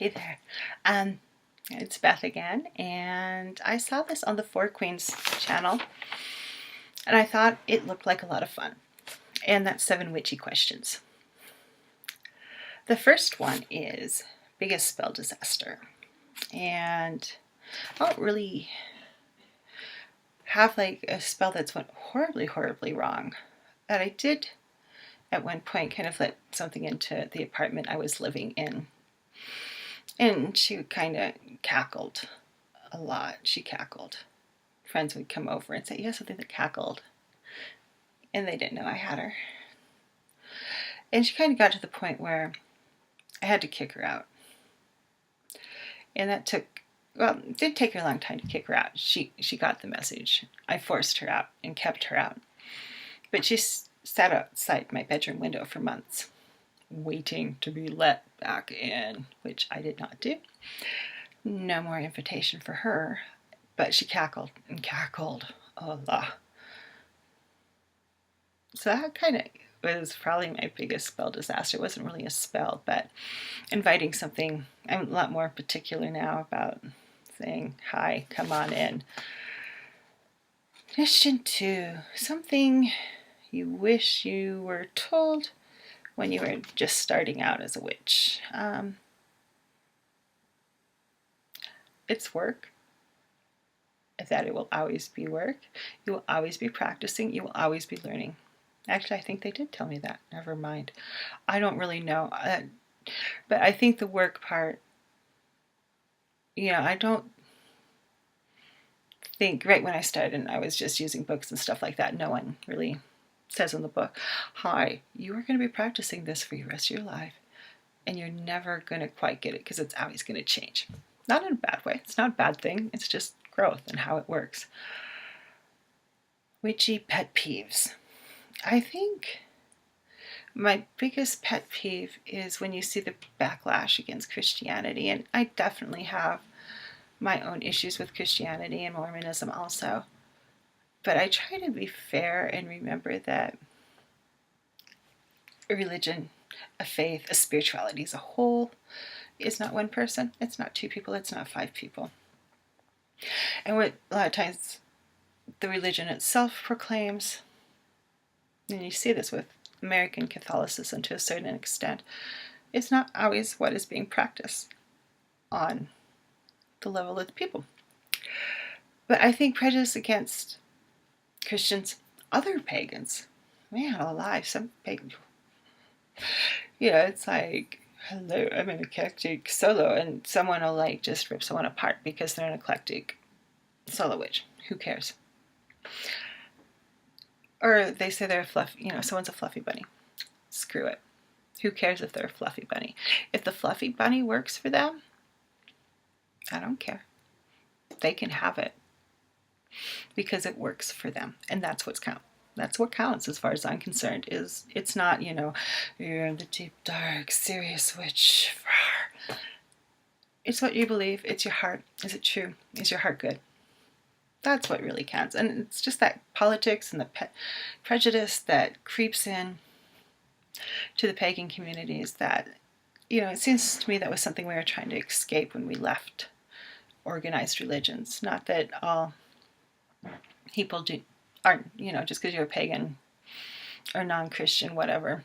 Hey there. It's Beth again, and I saw this on the Four Queens channel, and I thought it looked like a lot of fun. And that's 7 witchy questions. The first one is biggest spell disaster. And I don't really have like a spell that's went horribly, horribly wrong. But I did at one point kind of let something into the apartment I was living in. And she kind of cackled a lot. She cackled. Friends would come over and say, "You have something that cackled." And they didn't know I had her. And she kind of got to the point where I had to kick her out. And that took, well, it did take her a long time to kick her out. She got the message. I forced her out and kept her out. But she sat outside my bedroom window for months, waiting to be let back in, which I did not do. No more invitation for her, but she cackled and cackled a lot. So that kind of was probably my biggest spell disaster. It wasn't really a spell, but inviting something. I'm a lot more particular now about saying, "Hi, come on in." Question 2, something you wish you were told when you were just starting out as a witch. It's work. That it will always be work. You will always be practicing. You will always be learning. Actually, I think they did tell me that. Never mind. I don't really know. But I think the work part, I don't think, right when I started, I was just using books and stuff like that. No one really says in the book, "Hi, you are going to be practicing this for the rest of your life, and you're never going to quite get it because it's always going to change." Not in a bad way. It's not a bad thing. It's just growth and how it works. Witchy pet peeves. I think my biggest pet peeve is when you see the backlash against Christianity, and I definitely have my own issues with Christianity and Mormonism also. But I try to be fair and remember that a religion, a faith, a spirituality as a whole is not one person. It's not 2 people. It's not 5 people. And what a lot of times the religion itself proclaims, and you see this with American Catholicism to a certain extent, it's not always what is being practiced on the level of the people. But I think prejudice against Christians, other pagans, man alive, some pagans, it's like, "Hello, I'm an eclectic solo," and someone will like just rip someone apart because they're an eclectic solo witch. Who cares? Or they say they're a fluffy, someone's a fluffy bunny. Screw it. Who cares if they're a fluffy bunny? If the fluffy bunny works for them, I don't care. They can have it because it works for them, and that's what's count. That's what counts as far as I'm concerned. Is it's not, you're in the deep, dark, serious witch. It's what you believe. It's your heart. Is it true? Is your heart good? That's what really counts. And it's just that politics and the prejudice that creeps in to the pagan communities that, it seems to me that was something we were trying to escape when we left organized religions. Not that all people aren't, just because you're a pagan or non-Christian, whatever,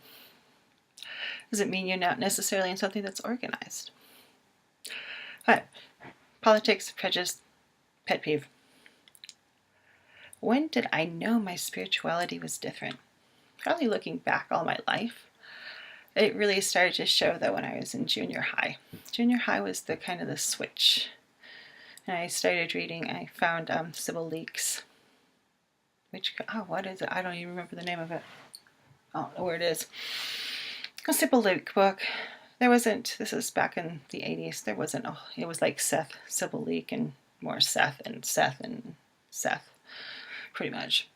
doesn't mean you're not necessarily in something that's organized. But politics, prejudice, pet peeve. When did I know my spirituality was different? Probably looking back all my life. It really started to show though when I was in junior high. Junior high was the kind of the switch. And I started reading, I found Sybil Leek's, what is it? I don't even remember the name of it. I don't know where it is. A Sybil Leek book. This is back in the 80s, it was like Seth, Sybil Leek, and more Seth, and Seth, and Seth, pretty much.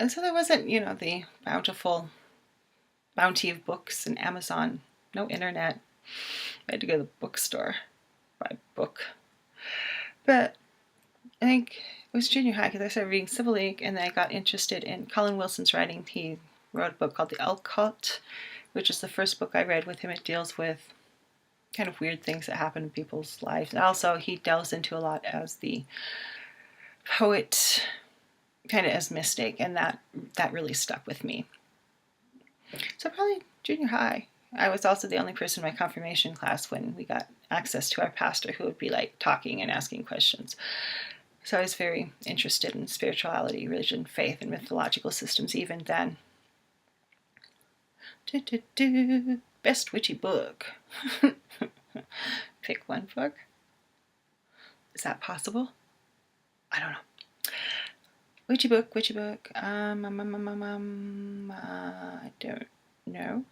And so there wasn't, the bounty of books and Amazon, no internet. I had to go to the bookstore, buy a book. But I think it was junior high because I started reading Sybil Leek, and then I got interested in Colin Wilson's writing. He wrote a book called The Occult, which is the first book I read with him. It deals with kind of weird things that happen in people's lives. And also, he delves into a lot as the poet, kind of as mystic, and that really stuck with me. So probably junior high. I was also the only person in my confirmation class when we got access to our pastor who would be like talking and asking questions. So I was very interested in spirituality, religion, faith, and mythological systems even then. Best witchy book. Pick one book. Is that possible? I don't know. Witchy book. I don't know.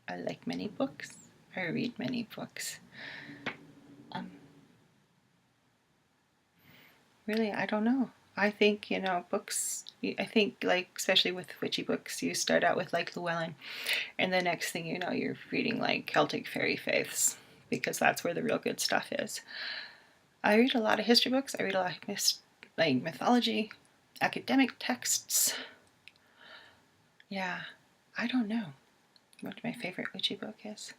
I like many books. I read many books. Really, I don't know. I think, books, I think, like, especially with witchy books, you start out with, like, Llewellyn, and the next thing you know, you're reading, like, Celtic fairy faiths, because that's where the real good stuff is. I read a lot of history books. I read a lot of mythology, academic texts. Yeah, I don't know what my favorite witchy book is.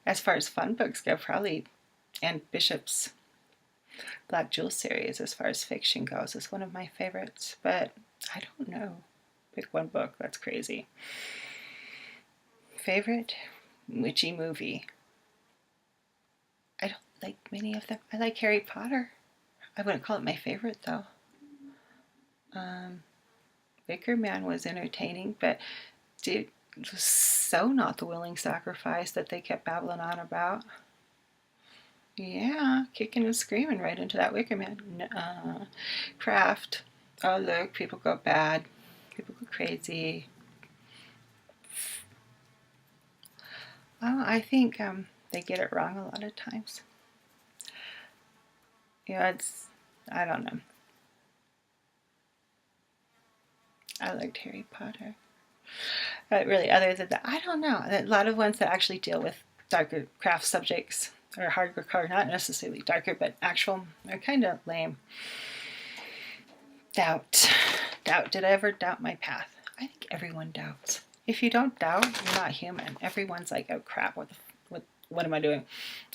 As far as fun books go, probably Anne Bishop's Black Jewel series, as far as fiction goes, is one of my favorites, but I don't know. Pick one book, that's crazy. Favorite witchy movie? I don't like many of them. I like Harry Potter. I wouldn't call it my favorite, though. Wicker Man was entertaining, but dude, it was so not the willing sacrifice that they kept babbling on about. Yeah, kicking and screaming right into that Wicker Man. Craft. Oh, look, people go bad. People go crazy. Oh, I think they get it wrong a lot of times. Yeah, I don't know. I liked Harry Potter. But really, other than that, I don't know. A lot of ones that actually deal with darker craft subjects or hardcore, not necessarily darker, but actual, are kind of lame. Doubt. Did I ever doubt my path? I think everyone doubts. If you don't doubt, you're not human. Everyone's like, oh crap, what am I doing?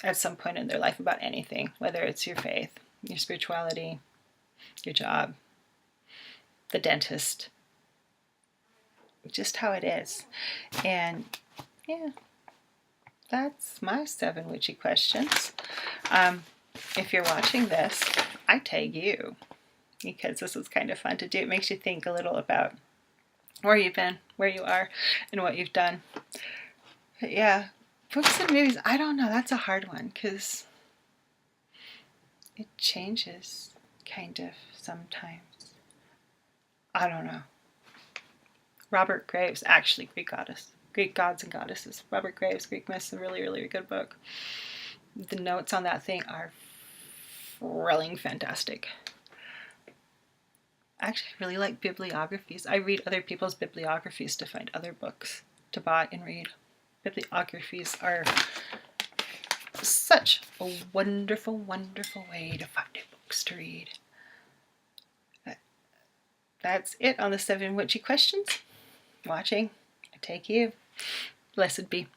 At some point in their life about anything, whether it's your faith, your spirituality, your job, the dentist, just how it is. And yeah, that's my 7 witchy questions. If you're watching this, I tag you because this is kind of fun to do. It makes you think a little about where you've been, where you are, and what you've done. But yeah, books and movies, I don't know. That's a hard one because it changes kind of sometimes. I don't know. Robert Graves, actually Greek Gods and Goddesses. Robert Graves, Greek Myths, a really, really good book. The notes on that thing are thrilling, fantastic. Actually, I really like bibliographies. I read other people's bibliographies to find other books to buy and read. Bibliographies are such a wonderful, wonderful way to find books to read. That's it on the 7 witchy questions. Watching, I take you. Blessed be.